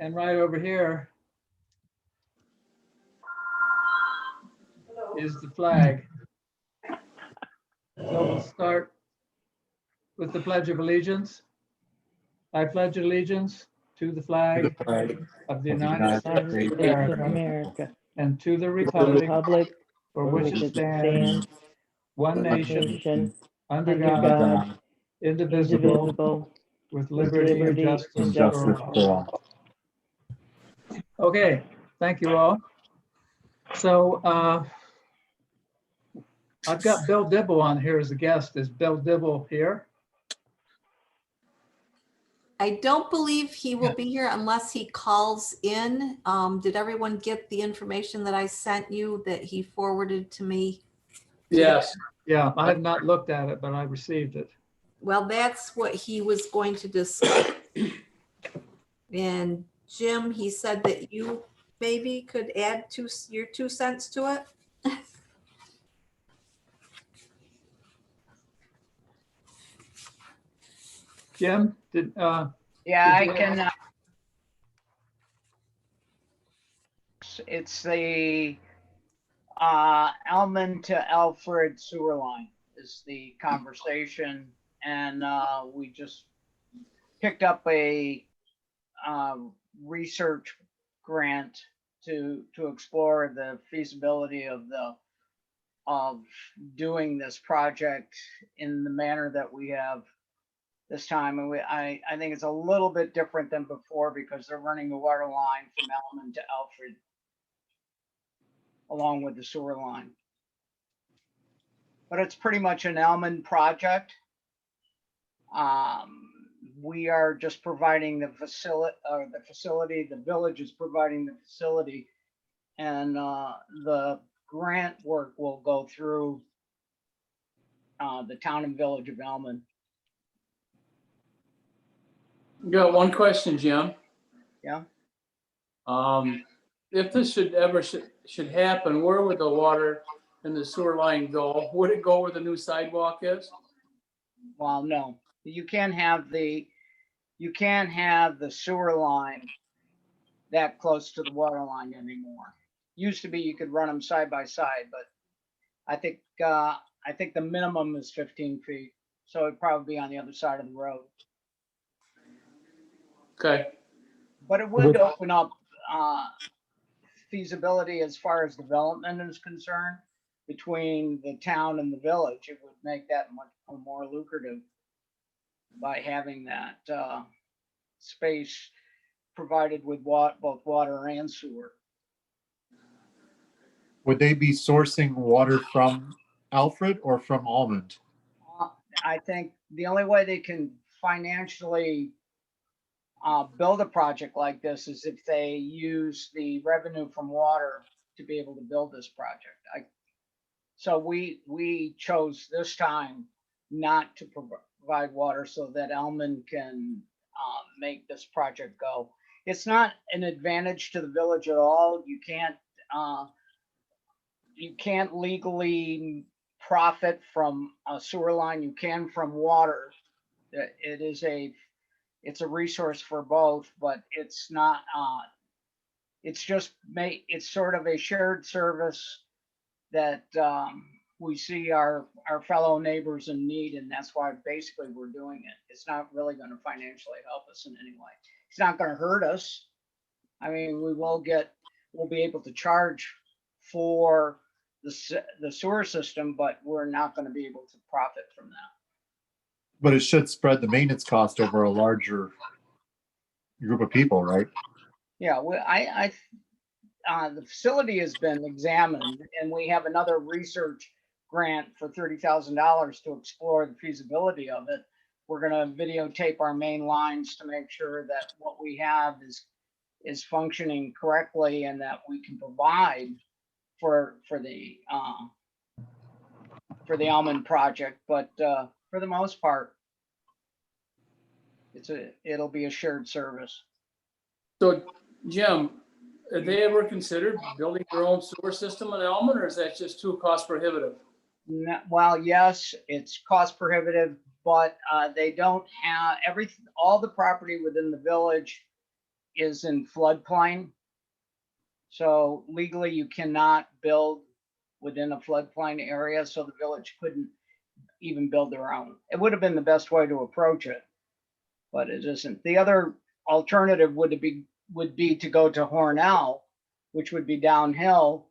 And right over here is the flag. So we'll start with the Pledge of Allegiance. I pledge allegiance to the To the flag flag of the of the United United States of States States of America America, and to the the republic republic for for which which it it stands, stands, one one nation, nation, under under God, God, indivisible, indivisible, with with liberty and liberty and justice for justice all. for all. Okay, thank you all. So I've got Bill Dibble on here as a guest. Is Bill Dibble here? I don't believe he will be here unless he calls in. Did everyone get the information that I sent you that he forwarded to me? Yes. Yeah, I have not looked at it, but I received it. Well, that's what he was going to discuss. And Jim, he said that you maybe could add your 2 cents to it. Jim, did, Yeah, Did I you- can. It's the Elman to Alfred sewer line is the conversation, and we just picked up a research grant to explore the feasibility of doing this project in the manner that we have this time. And I think it's a little bit different than before because they're running the water line from Elman to Alfred along with the sewer line. But it's pretty much an Elman project. We are just providing the facility, the village is providing the facility, and the grant work will go through the town and village of Elman. Got one question, Jim. Yeah. If this should happen, where would the water and the sewer line go? Would it go where the new sidewalk is? Well, no, you can't have the sewer line that close to the water line anymore. Used to be you could run them side by side, but I think the minimum is 15 feet. So it'd probably be on the other side of the road. Okay, But it would open up feasibility as far as development is concerned between the town and the village. It would make that much more lucrative by having that space provided with both water and sewer. Would they be sourcing water from Alfred or from Almond? I think the only way they can financially build a project like this is if they use the revenue from water to be able to build this project. So we chose this time not to provide water so that Elman can make this project go. It's not an advantage to the village at all. You can't legally profit from a sewer line. You can from water. It's a resource for both, but it's not, it's sort of a shared service that we see our fellow neighbors in need, and that's why basically we're doing it. It's not really going to financially help us in any way. It's not going to hurt us. I mean, we'll be able to charge for the sewer system, but we're not going to be able to profit from that. But it should spread the maintenance cost over a larger group of people, right? Yeah, the facility has been examined, and we have another research grant for $30,000 to explore the feasibility of it. We're going to videotape our main lines to make sure that what we have is functioning correctly and that we can provide for the Almond project. But for the most part, it'll be a shared service. so Jim, have they ever considered building their own sewer system in Elman, or is that just too cost prohibitive? Well, yes, it's cost prohibitive, but they don't have all the property within the village is in floodplain. So legally, you cannot build within a floodplain area, so the village couldn't even build their own. It would have been the best way to approach it, but it isn't. The other alternative would be to go to Hornell, which would be downhill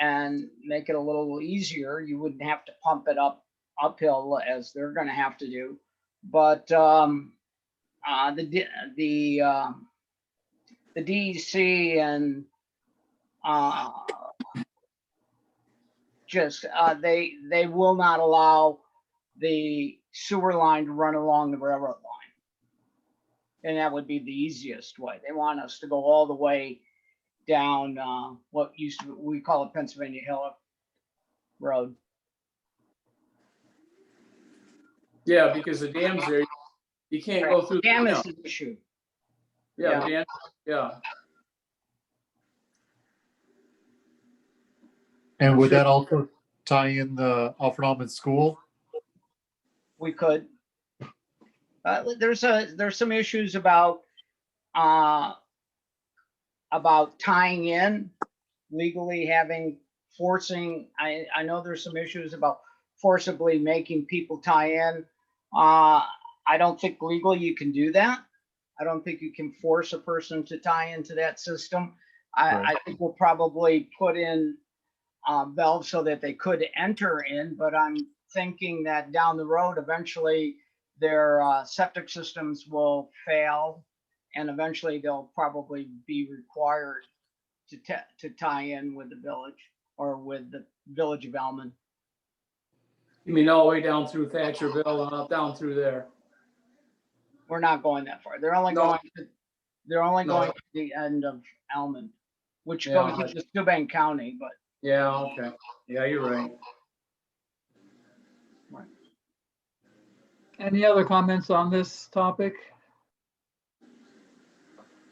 and make it a little easier. You wouldn't have to pump it uphill as they're going to have to do. But the DEC and they will not allow the sewer line to run along the railroad line. And that would be the easiest way. They want us to go all the way down what used to, we call it Pennsylvania Hill Road. Yeah, because the dam's there, you can't go through. Dam the is the issue. Yeah, the dam, yeah. And would that also tie in the Alfred Almond School? We could. There's some issues about tying in legally, forcing. I know there's some issues about forcibly making people tie in. I don't think legally you can do that. I don't think you can force a person to tie into that system. I think we'll probably put in valves so that they could enter in, but I'm thinking that down the road, eventually their septic systems will fail, and eventually they'll probably be required to tie in with the village or with the Village of Elman. You mean all the way down through Thatcherville, down through there? We're not going that far. They're only No. going to No. the end of Elman, which Yeah. goes into Steuben County, but Yeah, okay. Yeah, you're right. Any other comments on this topic?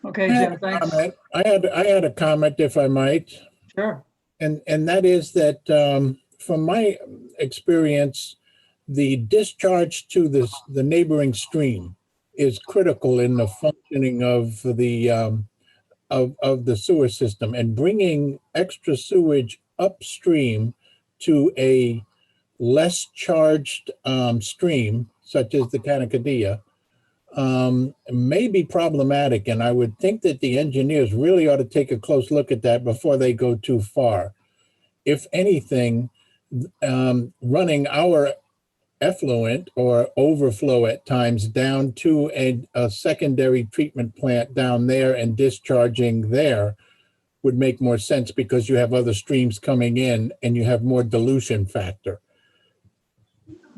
Okay, I had Jim, a thanks. comment. I had a comment, if I might, Sure. and that is that from my experience, the discharge to the neighboring stream is critical in the functioning of the sewer system, and bringing extra sewage upstream to a less charged stream, such as the Canacadea, may be problematic. And I would think that the engineers really ought to take a close look at that before they go too far. If anything, running our effluent or overflow at times down to a secondary treatment plant down there and discharging there would make more sense, because you have other streams coming in and you have more dilution factor.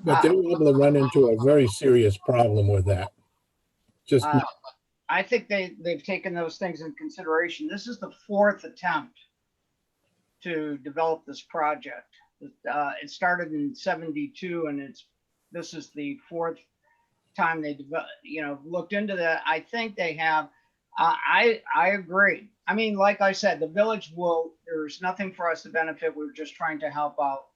But they're able to run into a very serious problem with that. Just I think they've taken those things in consideration. This is the fourth attempt to develop this project. It started in '72, and this is the fourth time they looked into that. I think they have. I agree. I mean, like I said, the village there's nothing for us to benefit. We're just trying to help out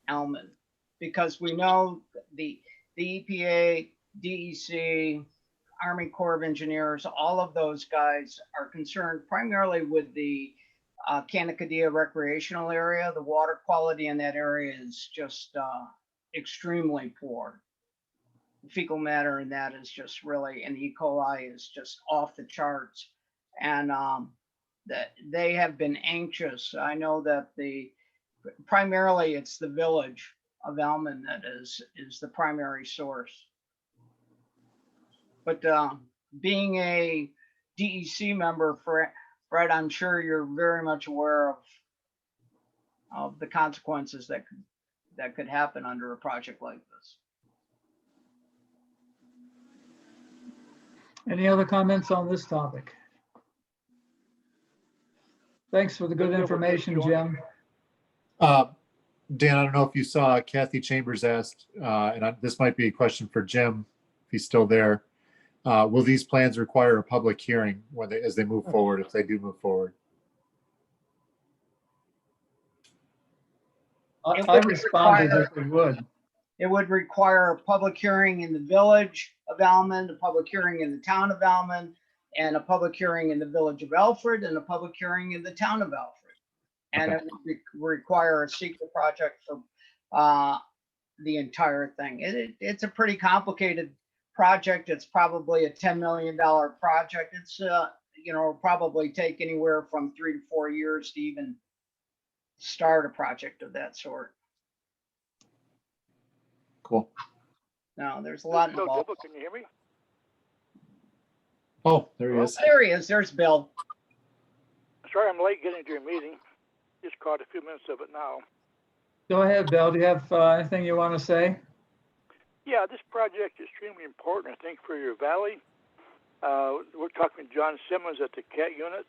Elman, because we know the EPA, DEC, Army Corps of Engineers, all of those guys are concerned primarily with the Canacadea recreational area. The water quality in that area is just extremely poor. The fecal matter in that is just really, and E. coli is just off the charts. And that they have been anxious. I know that primarily it's the Village of Elman that is the primary source. But being a DEC member, Fred, I'm sure you're very much aware of the consequences that could happen under a project like this. Any other comments on this topic? Thanks for the good information, Jim. Dan, I don't know if you saw Kathy Chambers asked, this might be a question for Jim, if he's still there. Will these plans require a public hearing as they move forward, if they do move forward? I responded that we would. It would require a public hearing in the Village of Elman, a public hearing in the Town of Elman, and a public hearing in the village of Alfred and a public hearing in the town of Alfred. And Okay. it would require a secret project for the entire thing. It's a pretty complicated project. It's probably a $10 million project. It's, probably take anywhere from 3 to 4 years to even start a project of that sort. Cool. Now, there's a lot Bill involved. Dibble, can you hear me? Oh, there he is. There he is. There's Bill. Sorry I'm late getting to your meeting. Just caught a few minutes of it now. Go ahead, Bill. Do you have anything you want to say? Yeah, this project is extremely important, I think, for your valley. We're talking to John Simmons at the CAT unit.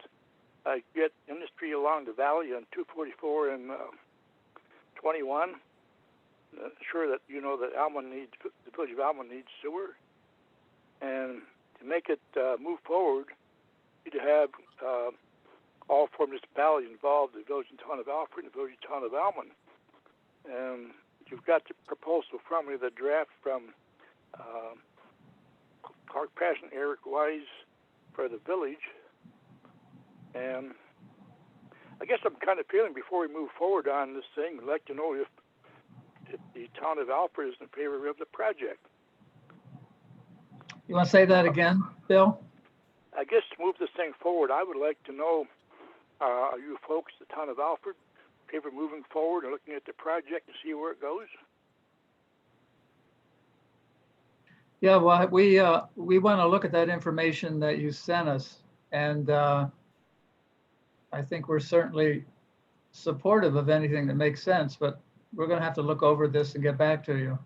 Get industry along the valley on 244 and 21. Sure that you know that the village of Alma needs sewer. And to make it move forward, you have all four municipalities involved, the village and town of Alfred and the village and town of Alman. And you've got the proposal from me, the draft from Clark Passion, Eric Wise for the village. And I guess I'm kind of feeling before we move forward on this thing, I'd like to know if the town of Alfred is in favor of the project. You want to say that again, Bill? I guess to move this thing forward, I would like to know, are you folks, the town of Alfred, in favor of moving forward and looking at the project and see where it goes? Yeah, well, we want to look at that information that you sent us, and I think we're certainly supportive of anything that makes sense, but we're going to have to look over this and get back to you.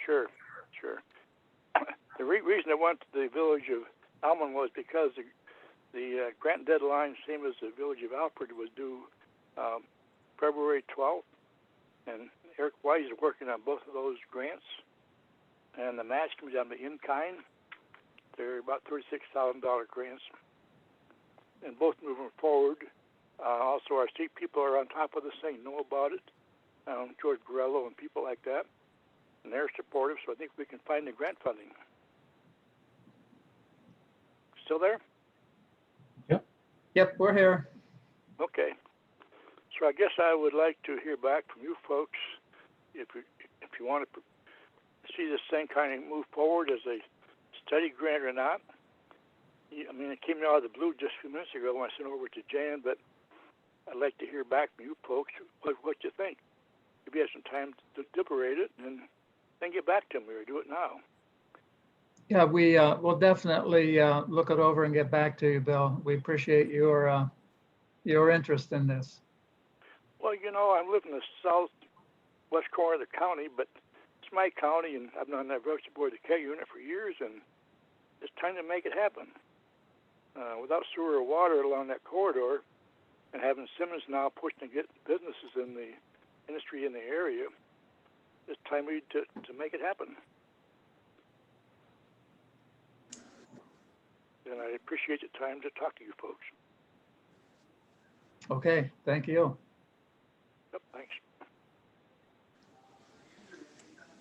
Sure. The reason I went to the village of Alman was because the grant deadline, same as the village of Alfred, was due February 12th, and Eric Wise is working on both of those grants, and the match can be on the in-kind. They're about $36,000 grants, and both moving forward. Also, our state people are on top of this thing, know about it. George Borello and people like that, and they're supportive, so I think we can find the grant funding. Still there? Yep, we're here. Okay. So I guess I would like to hear back from you folks if you want to see this thing kind of move forward as a study grant or not. I mean, it came out of the blue just a few minutes ago when I sent it over to Jan, but I'd like to hear back from you folks what you think. If you have some time to deliberate it, and then get back to me or do it now. Yeah, we'll definitely look it over and get back to you, Bill. We appreciate your interest in this. Well, I'm living in the southwest corner of the county, but it's my county, and I've been on that village board of the CAT unit for years, and it's time to make it happen. Without sewer or water along that corridor, and having Simmons now pushing to get businesses in the industry in the area, it's time to make it happen. And I appreciate the time to talk to you folks. Okay, thank you. Yep, thanks.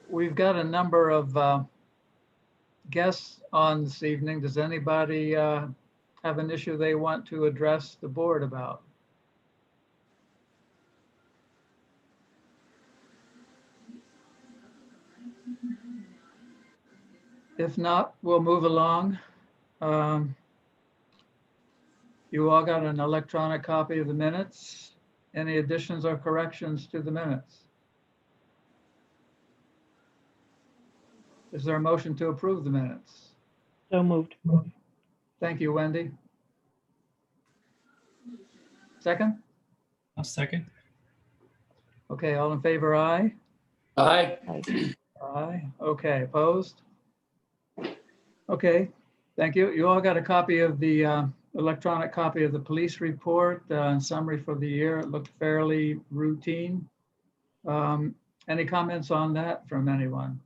We've got a number of guests on this evening. Does anybody have an issue they want to address the board about? If not, we'll move along. You all got an electronic copy of the minutes. Any additions or corrections to the minutes? Is there a motion to approve the minutes? So moved. Thank you, Wendy. Second? I'll second. Okay, all in favor, aye? Aye. Aye. Okay, opposed? Okay, thank you. You all got a copy of the electronic copy of the police report and summary for the year. It looked fairly routine. Any comments on that from anyone?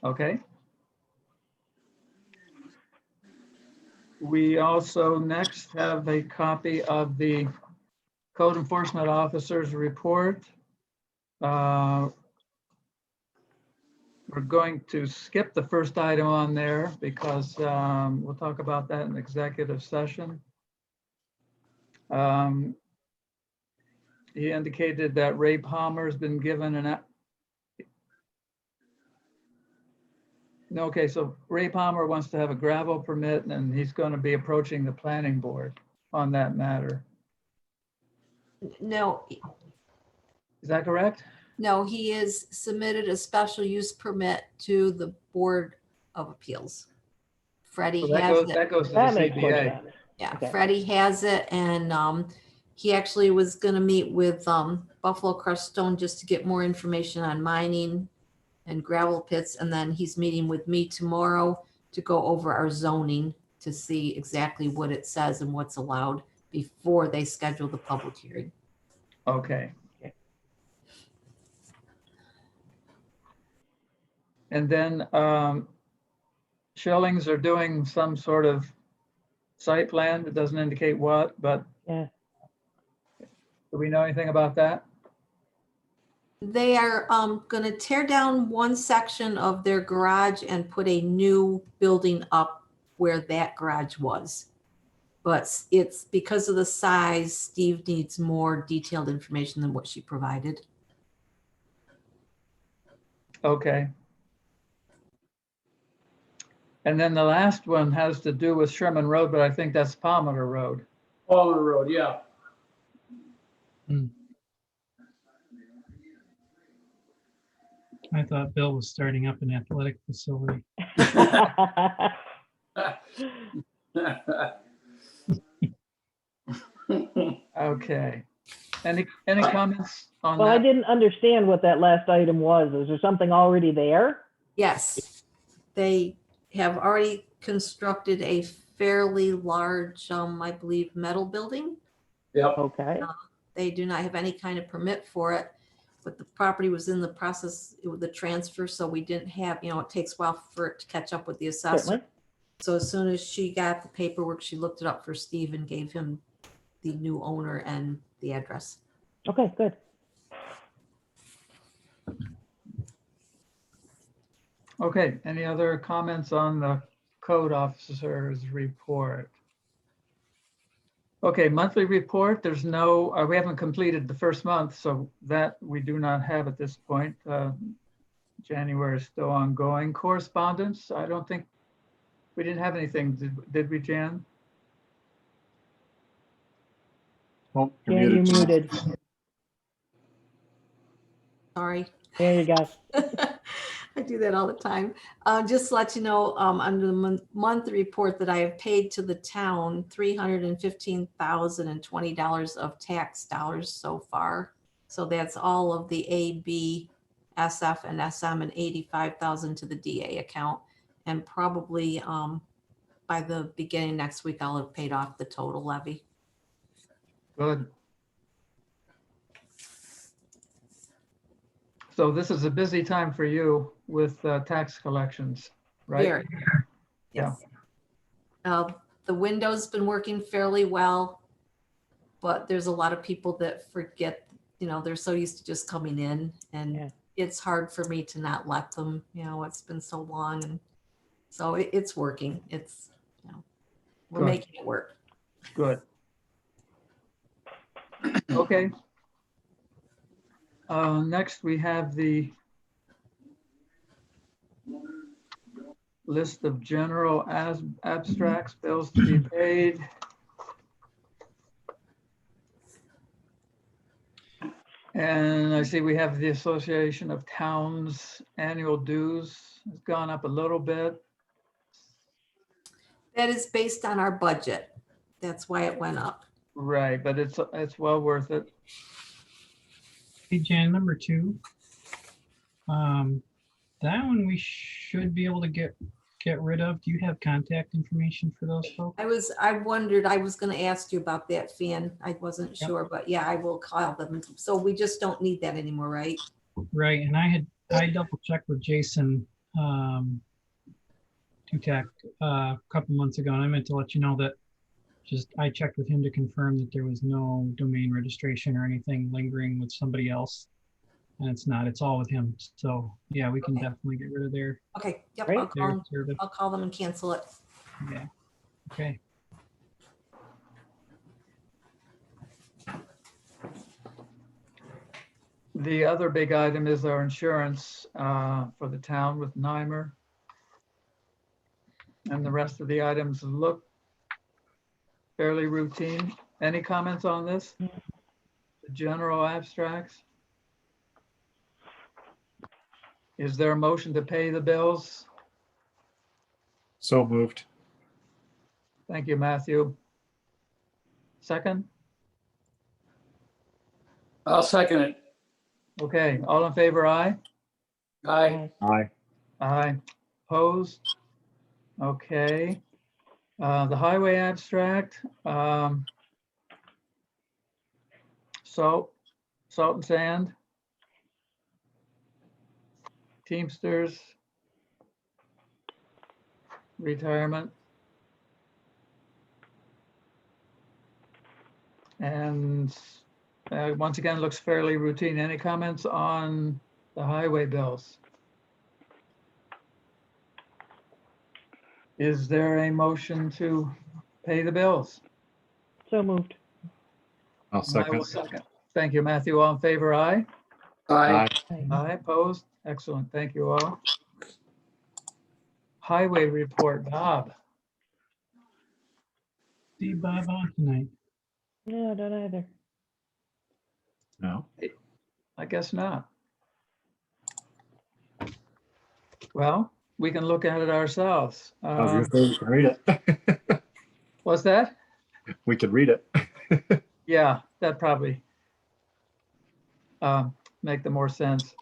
Okay. We also next have a copy of the Code Enforcement Officer's report. we're going to skip the first item on there because we'll talk about that in executive session. He indicated that Ray Palmer's been given okay, so Ray Palmer wants to have a gravel permit and he's going to be approaching the planning board on that matter. No, Is that correct? no, he has submitted a special use permit to the Board of Appeals. Freddie So has it. that goes to the That makes more CBA. sense. Yeah, Okay. Freddie has it, and he actually was gonna meet with Buffalo Crust Stone just to get more information on mining and gravel pits, and then he's meeting with me tomorrow to go over our zoning to see exactly what it says and what's allowed before they schedule the public hearing. Okay. Okay. And then Schillings are doing some sort of site plan. It doesn't indicate what, but Yeah. do we know anything about that? They are gonna tear down one section of their garage and put a new building up where that garage was. But it's because of the size, Steve needs more detailed information than what she provided. Okay. And then the last one has to do with Sherman Road, but I think that's Palmer Road. Palmer Road, yeah. I thought Bill was starting up an athletic facility. Okay. Any comments on Well, I that? didn't understand what that last item was. Is there something already there? Yes, they have already constructed a fairly large, I believe, metal building. Yep. Okay. They do not have any kind of permit for it, but the property was in the process with the transfer, so we didn't have, it takes a while for it to catch up with the assessor. Certainly. So as soon as she got the paperwork, she looked it up for Steve and gave him the new owner and the address. Okay, good. Okay, any other comments on the code officer's report? Okay, monthly report, there's no, we haven't completed the first month, so that we do not have at this point. January is still ongoing. Correspondence, I don't think, we didn't have anything, did we, Jan? Oh, you're Yeah, you're muted. muted. Sorry. There you go. I do that all the time. Just to let you know, under the monthly report that I have paid to the town, $315,020 of tax dollars so far. So that's all of the A, B, SF, and SM, and 85,000 to the DA account. And probably by the beginning next week, I'll have paid off the total levy. Good. So this is a busy time for you with tax collections, right? Very. Yeah. Yes. The window's been working fairly well, but there's a lot of people that forget, they're so used to just coming in, and Yeah. it's hard for me to not let them, it's been so long, and so it's working. It's, we're Good. making it work. Good. Okay. Next, we have the list of general abstracts, bills to be paid. And I see we have the Association of Towns annual dues has gone up a little bit. That is based on our budget. That's why it went up. Right, but it's well worth it. Hey, Jan, number 2. That one we should be able to get rid of. Do you have contact information for those folks? I wondered, I was gonna ask you about that, Fan. I wasn't Yep. sure, but yeah, I will call them. So we just don't need that anymore, right? Right, and I double checked with Jason Tutak a couple months ago, and I meant to let you know that I checked with him to confirm that there was no domain registration or anything lingering with somebody else. and it's not, it's all with him. So yeah, we can Okay. definitely get rid of Okay, yep, Great. their service. I'll call them and cancel it. Yeah. Okay. The other big item is our insurance for the town with NYMER. And the rest of the items look fairly routine. Any comments on this? The general abstracts? Is there a motion to pay the bills? So moved. Thank you, Matthew. Second? I'll second it. Okay, all in favor, aye? Aye. Aye. Aye. Opposed? Okay. The highway abstract. Salt and sand. Teamsters. Retirement. And once again, looks fairly routine. Any comments on the highway bills? Is there a motion to pay the bills? So moved. I'll I will second. second. Thank you, Matthew. All in favor, aye? Aye. Aye, opposed? Excellent. Thank you all. Highway report, Bob. See Bob on tonight. No, I don't either. No. I guess not. Well, we can look at it ourselves. I was gonna say we can read it. What's that? We could read it. Yeah, that probably make the more sense.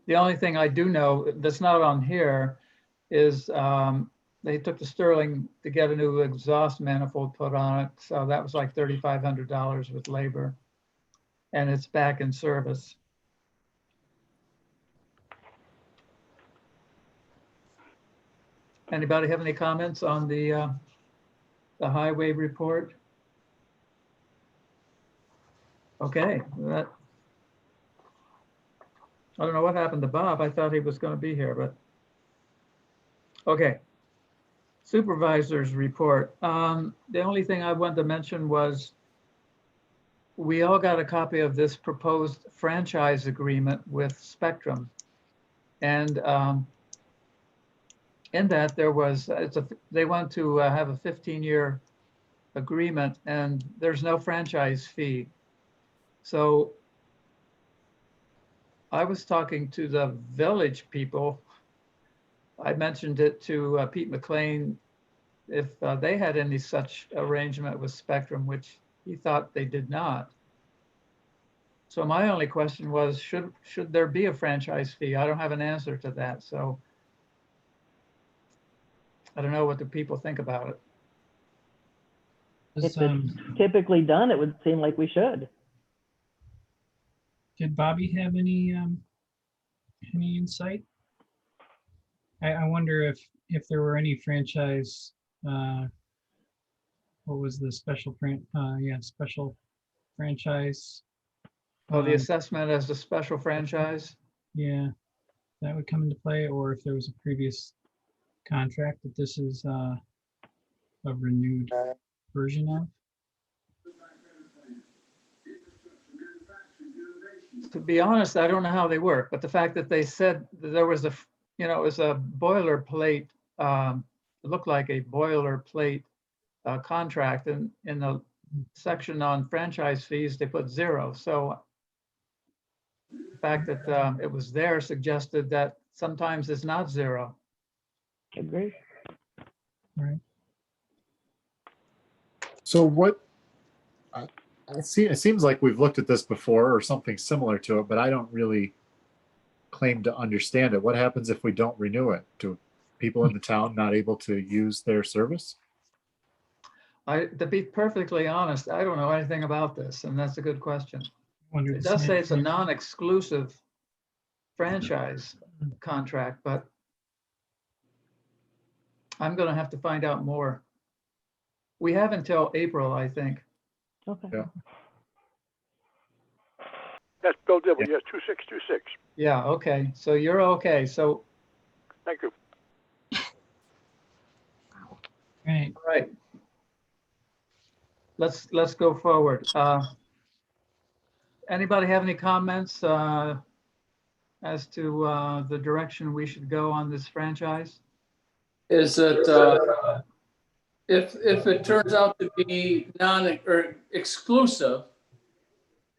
The only thing I do know that's not on here is they took the Sterling to get a new exhaust manifold put on it. So that was like $3,500 with labor. And it's back in service. Anybody have any comments on the highway report? Okay, that. I don't know what happened to Bob. I thought he was going to be here, but. Okay. Supervisor's report. The only thing I wanted to mention was we all got a copy of this proposed franchise agreement with Spectrum. And in that there was, they want to have a 15-year agreement and there's no franchise fee. So I was talking to the village people. I mentioned it to Pete McLean if they had any such arrangement with Spectrum, which he thought they did not. So my only question was, should there be a franchise fee? I don't have an answer to that. So I don't know what the people think about it. Was, If it's typically done, it would seem like we should. did Bobby have any insight? I wonder if there were any franchise, what was the special special franchise? Oh, the assessment as a special franchise? Yeah, that would come into play, or if there was a previous contract that this is a renewed version of. To be honest, I don't know how they work, but the fact that they said that there was it was a boilerplate, it looked like a boilerplate contract, and in the section on franchise fees, they put 0. So the fact that it was there suggested that sometimes it's not 0. Agree. Right. So what, it seems like we've looked at this before or something similar to it, but I don't really claim to understand it. What happens if we don't renew it? Do people in the town not able to use their service? To be perfectly honest, I don't know anything about this, and that's a good question. Wonder It the does same say it's a thing. non-exclusive franchise contract, but I'm going to have to find out more. we have until April, I think. Okay. Yeah. That's Bill Dibble, yes, 2626. Yeah, okay, so you're okay. So, Thank you. Right. all right. Let's go forward. Anybody have any comments as to the direction we should go on this franchise? Is it, if it turns out to be or exclusive,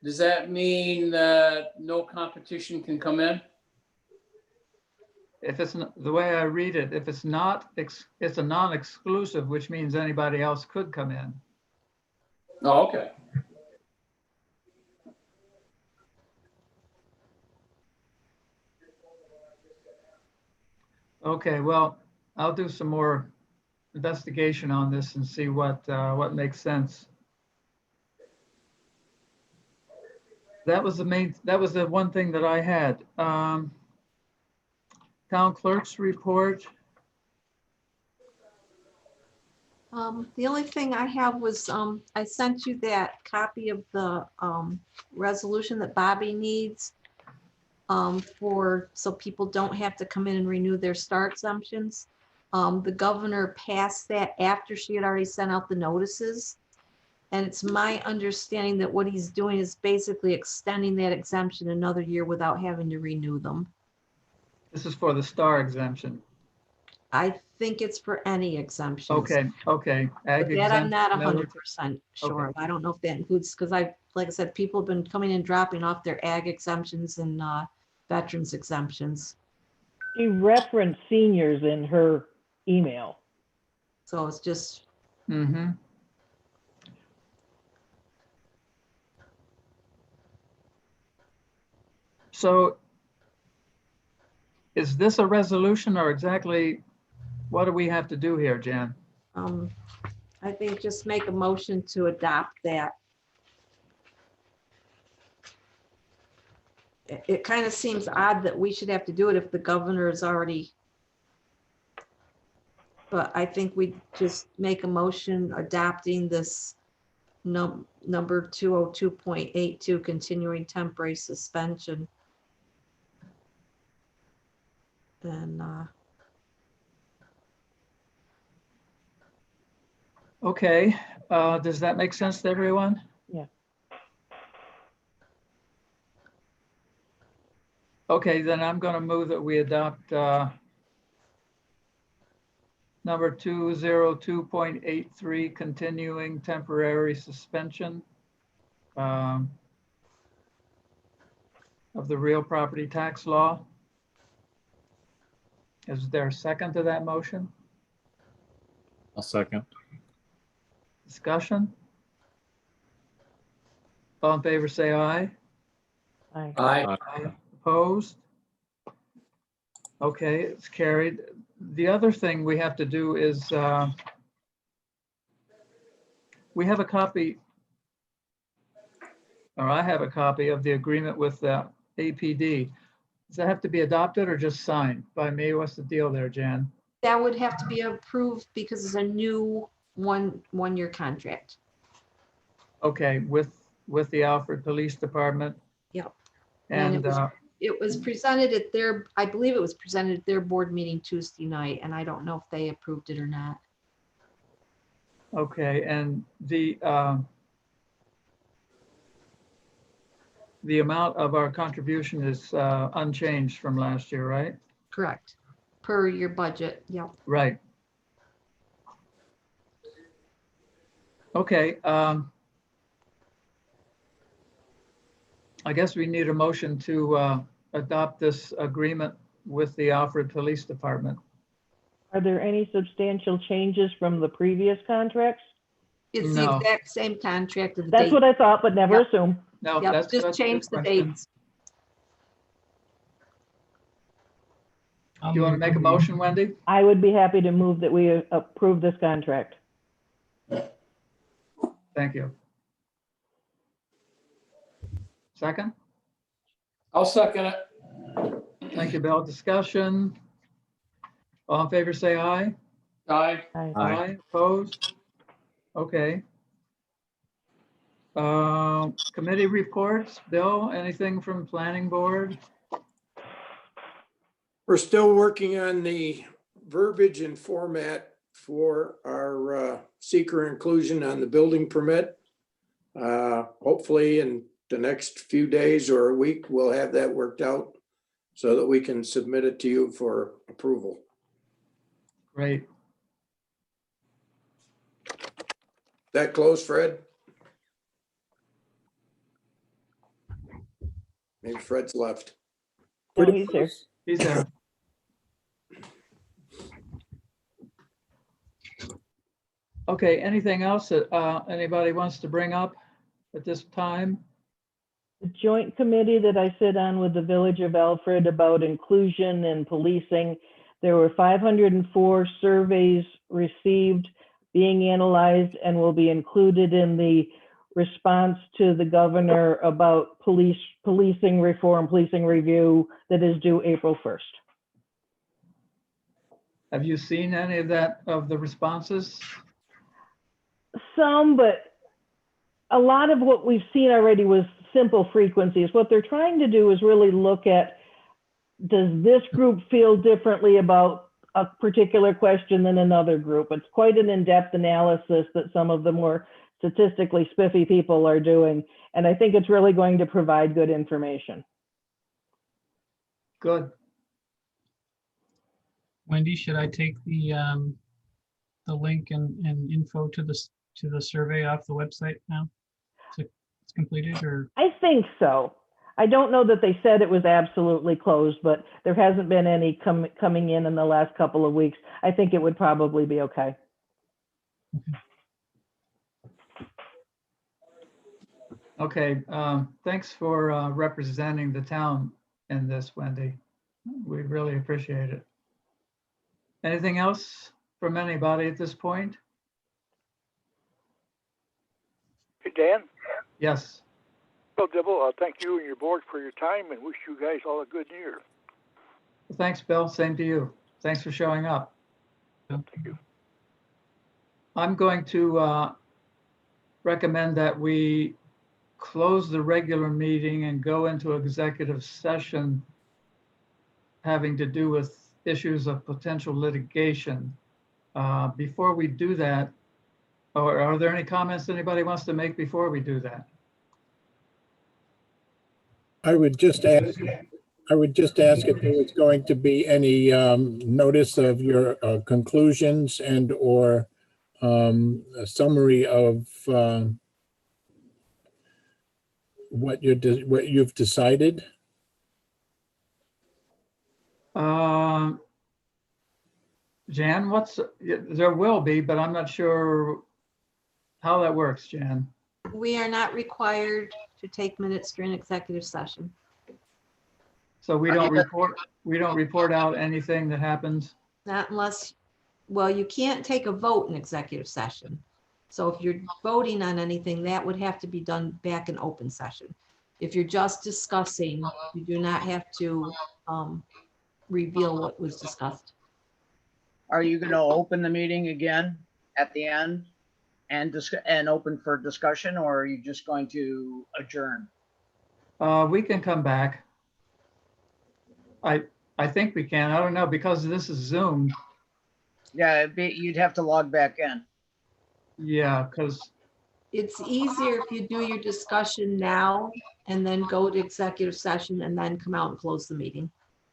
does that mean that no competition can come in? If it's, the way I read it, if it's not, it's a non-exclusive, which means anybody else could come in. Oh, okay. Okay, well, I'll do some more investigation on this and see what makes sense. That was the one thing that I had. Town clerk's report. The only thing I have was, I sent you that copy of the, resolution that Bobby needs, so people don't have to come in and renew their star exemptions. The governor passed that after she had already sent out the notices. And it's my understanding that what he's doing is basically extending that exemption another year without having to renew them. This is for the star exemption. I think it's for any exemptions. Okay, okay. But that I'm not Ag exempt, 100% sure. I don't know if that includes, because like I said, people have been coming and dropping off their ag exemptions and veterans exemptions. She referenced seniors in her email. So it's just, Mm-hmm. So is this a resolution or exactly what do we have to do here, Jan? I think just make a motion to adopt that. It kind of seems odd that we should have to do it if the governor is already. But I think we just make a motion adopting this number 202.82, continuing temporary suspension. And Okay, does that make sense to everyone? Yeah. Okay, then I'm going to move that we adopt number 202.83, continuing temporary suspension of the real property tax law. Is there a second to that motion? I'll second. Discussion? All in favor, say aye. Aye. Aye. Opposed? Okay, it's carried. The other thing we have to do is we have a copy, or I have a copy of the agreement with the APD. Does that have to be adopted or just signed by me? What's the deal there, Jan? that would have to be approved because it's a new one-year contract. Okay, with the Alfred Police Department. Yep. And And it was presented at their, I believe it was presented at their board meeting Tuesday night, and I don't know if they approved it or not. okay, and the amount of our contribution is unchanged from last year, right? Correct. Per your budget, yep. Right. Okay. I guess we need a motion to adopt this agreement with the Alfred Police Department. Are there any substantial changes from the previous contracts? It's the No. exact same contract. The That's date- what I thought, but never Yep. assume. No, Yep, that's just a good change the question. dates. I'll Do you want to move make a we- motion, Wendy? I would be happy to move that we approve this contract. Thank you. Second? I'll second it. Thank you, Bill. Discussion? All in favor, say aye. Aye. Aye. Aye. Opposed? Okay. Committee reports, Bill, anything from planning board? We're still working on the verbiage and format for our seeker inclusion on the building permit. Hopefully in the next few days or a week, we'll have that worked out so that we can submit it to you for approval. Great. That close, Fred? Maybe Fred's left. No, Pretty he's there. He's there. Okay, anything else that anybody wants to bring up at this time? The joint committee that I sit on with the Village of Alfred about inclusion and policing, there were 504 surveys received, being analyzed, and will be included in the response to the governor about policing reform, policing review that is due April 1st. Have you seen any of that, of the responses? Some, but a lot of what we've seen already was simple frequencies. What they're trying to do is really look at, does this group feel differently about a particular question than another group? It's quite an in-depth analysis that some of the more statistically spiffy people are doing. And I think it's really going to provide good information. Good. Wendy, should I take the link and info to the survey off the website now? So it's completed, or? I think so. I don't know that they said it was absolutely closed, but there hasn't been any coming in the last couple of weeks. I think it would probably be okay. Okay, thanks for representing the town in this, Wendy. We really appreciate it. Anything else from anybody at this point? Hey, Dan? Yes. Well, Dibble, thank you and your board for your time and wish you guys all a good year. Thanks, Bill. Same to you. Thanks for showing up. Thank you. I'm going to recommend that we close the regular meeting and go into executive session having to do with issues of potential litigation. Before we do that, or are there any comments anybody wants to make before we do that? I would just ask if there was going to be any notice of your conclusions and or a summary of what you've decided. Jan, there will be, but I'm not sure how that works, Jan. We are not required to take minutes during executive session. So we don't report out anything that happens. Not unless, well, you can't take a vote in executive session. So if you're voting on anything, that would have to be done back in open session. If you're just discussing, you do not have to reveal what was discussed. Are you going to open the meeting again at the end and open for discussion, or are you just going to adjourn? We can come back. I think we can. I don't know, because this is Zoom. Yeah, you'd have to log back in. Yeah, because It's easier if you do your discussion now and then go to executive session and then come out and close the meeting.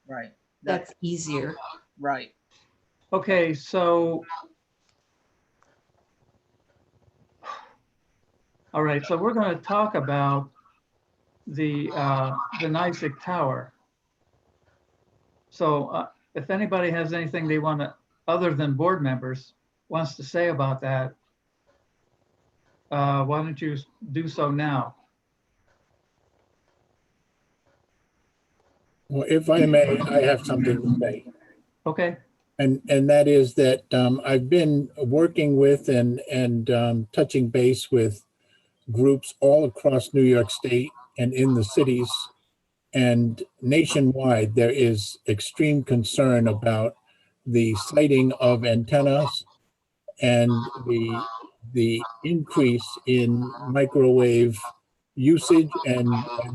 Right. That's easier. Right. okay, so. All right, so we're going to talk about the NYSEG Tower. So if anybody has anything they want to, other than board members, wants to say about that, why don't you do so now? Well, if I may, I have something to say. Okay, And that is that I've been working with and touching base with groups all across New York State and in the cities. And nationwide, there is extreme concern about the sighting of antennas and the the increase in microwave usage and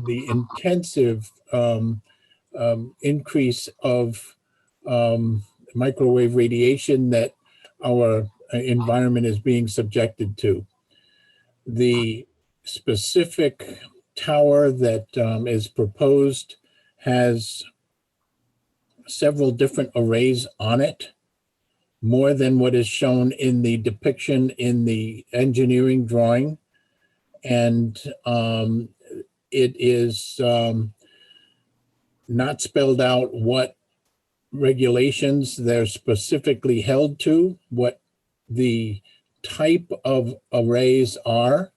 the intensive increase of microwave radiation that our environment is being subjected to. The specific tower that is proposed has several different arrays on it, more than what is shown in the depiction in the engineering drawing. And it is not spelled out what regulations they're specifically held to, what the type of arrays are,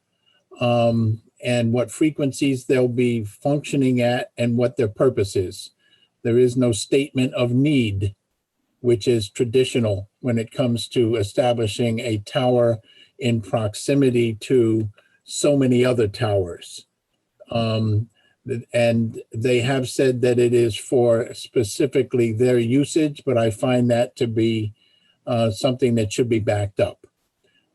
and what frequencies they'll be functioning at and what their purpose is. There is no statement of need, which is traditional when it comes to establishing a tower in proximity to so many other towers. And they have said that it is for specifically their usage, but I find that to be something that should be backed up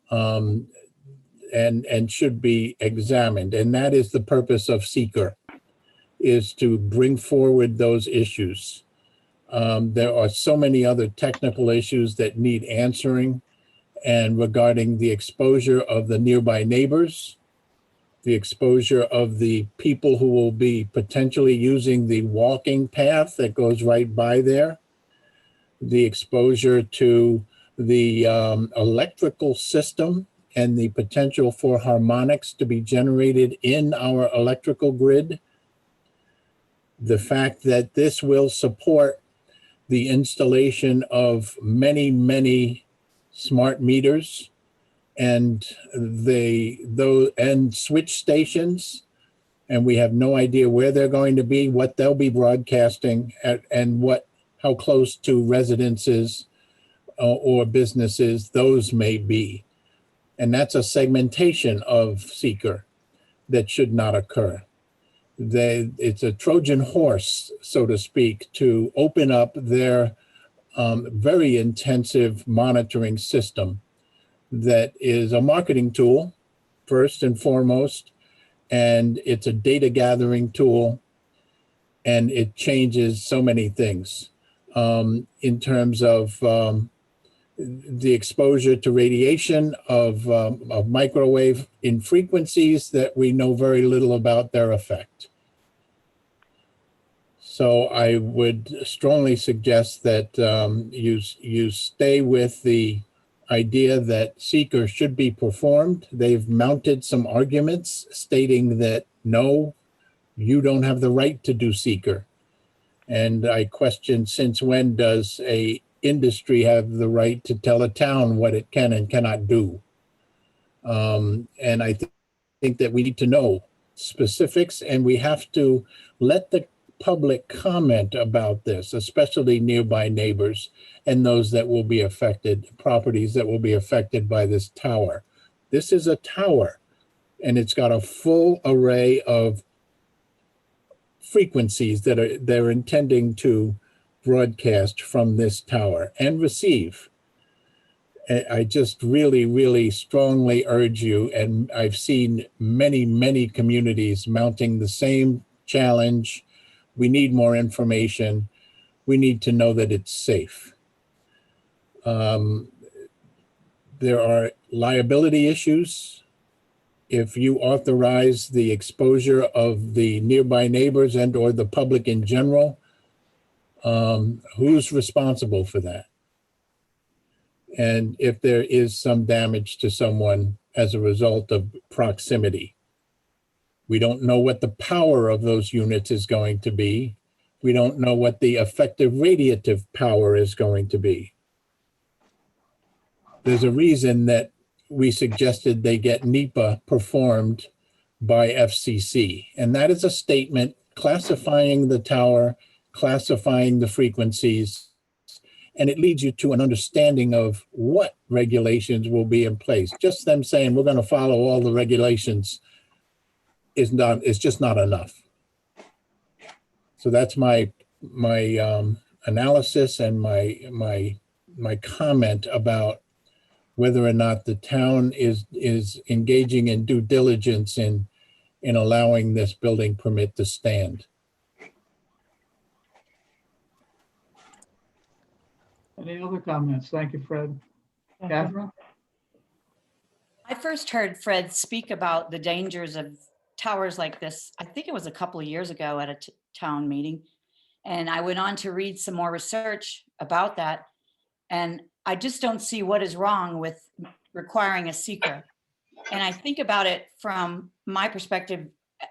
and should be examined. And that is the purpose of seeker, is to bring forward those issues. There are so many other technical issues that need answering, and regarding the exposure of the nearby neighbors, the exposure of the people who will be potentially using the walking path that goes right by there, the exposure to the electrical system and the potential for harmonics to be generated in our electrical grid, the fact that this will support the installation of many, many smart meters and and switch stations, and we have no idea where they're going to be, what they'll be broadcasting at, and how close to residences or businesses those may be. And that's a segmentation of seeker that should not occur. It's a Trojan horse, so to speak, to open up their very intensive monitoring system that is a marketing tool, first and foremost, and it's a data gathering tool, and it changes so many things in terms of the exposure to radiation of microwave in frequencies that we know very little about their effect. So I would strongly suggest that you stay with the idea that seeker should be performed. They've mounted some arguments stating that no, you don't have the right to do seeker. And I question, since when does a industry have the right to tell a town what it can and cannot do? And I think that we need to know specifics, and we have to let the public comment about this, especially nearby neighbors and those that will be affected, properties that will be affected by this tower. This is a tower, and it's got a full array of frequencies that they're intending to broadcast from this tower and receive. I just really, really strongly urge you, and I've seen many, many communities mounting the same challenge. We need more information. We need to know that it's safe. There are liability issues. If you authorize the exposure of the nearby neighbors and or the public in general, who's responsible for that? And if there is some damage to someone as a result of proximity, we don't know what the power of those units is going to be. We don't know what the effective radiative power is going to be. There's a reason that we suggested they get NEPA performed by FCC. And that is a statement classifying the tower, classifying the frequencies, and it leads you to an understanding of what regulations will be in place. Just them saying we're going to follow all the regulations is just not enough. So that's my analysis and my comment about whether or not the town is engaging in due diligence in allowing this building permit to stand. Any other comments? Thank you, Fred. Catherine? I first heard Fred speak about the dangers of towers like this. I think it was a couple of years ago at a town meeting. And I went on to read some more research about that. And I just don't see what is wrong with requiring a seeker. And I think about it from my perspective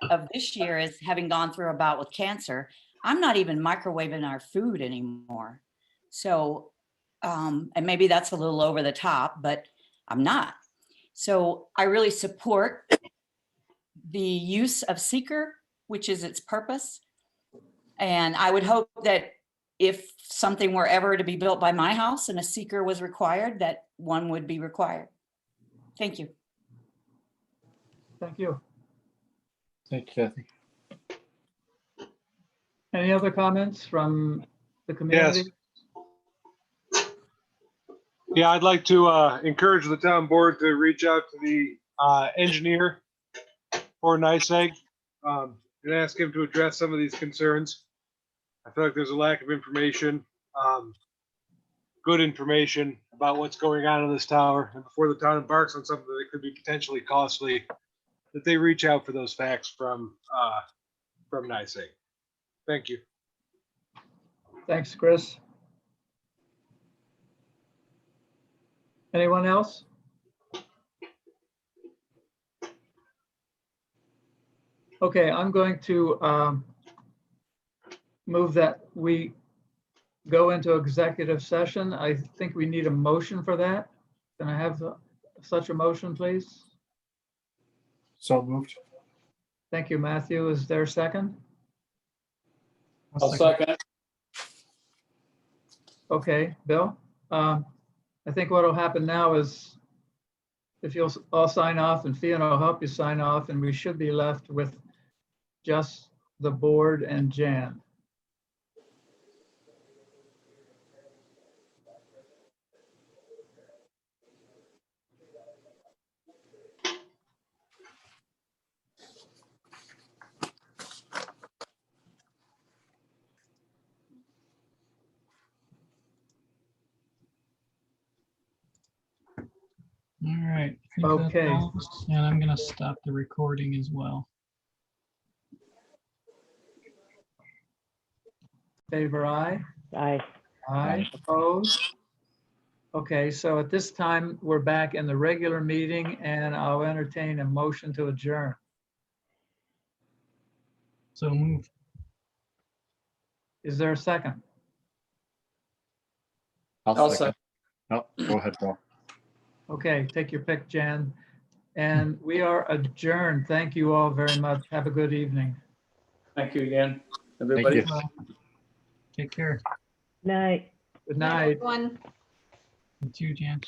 of this year as having gone through a bout with cancer. I'm not even microwaving our food anymore. So, and maybe that's a little over the top, but I'm not. So I really support the use of seeker, which is its purpose. And I would hope that if something were ever to be built by my house and a seeker was required, that one would be required. Thank you. Thank you. Thank you, Kathy. Any other comments from the community? Yeah, I'd like to encourage the town board to reach out to the engineer for NYSEG and ask him to address some of these concerns. I feel like there's a lack of information, good information about what's going on in this tower. And before the town embarks on something that could be potentially costly, that they reach out for those facts from NYSEG. Thank you. Thanks, Chris. Anyone else? Okay, I'm going to move that we go into executive session. I think we need a motion for that. Can I have such a motion, please? So moved. Thank you, Matthew. Is there a second? I'll second it. Okay, Bill. I think what will happen now is if you'll all sign off and Fiona will help you sign off, and we should be left with just the board and Jan. All right. I think that's Okay. all. And I'm going to stop the recording as well. Favor aye? Aye. Aye, opposed? Okay, so at this time, we're back in the regular meeting and I'll entertain a motion to adjourn. So move. Is there a second? I'll second. No, go ahead, Paul. Okay, take your pick, Jan. And we are adjourned. Thank you all very much. Have a good evening. Thank you again, everybody. you. Take care. Night. Good night. Everyone. You too, Jan.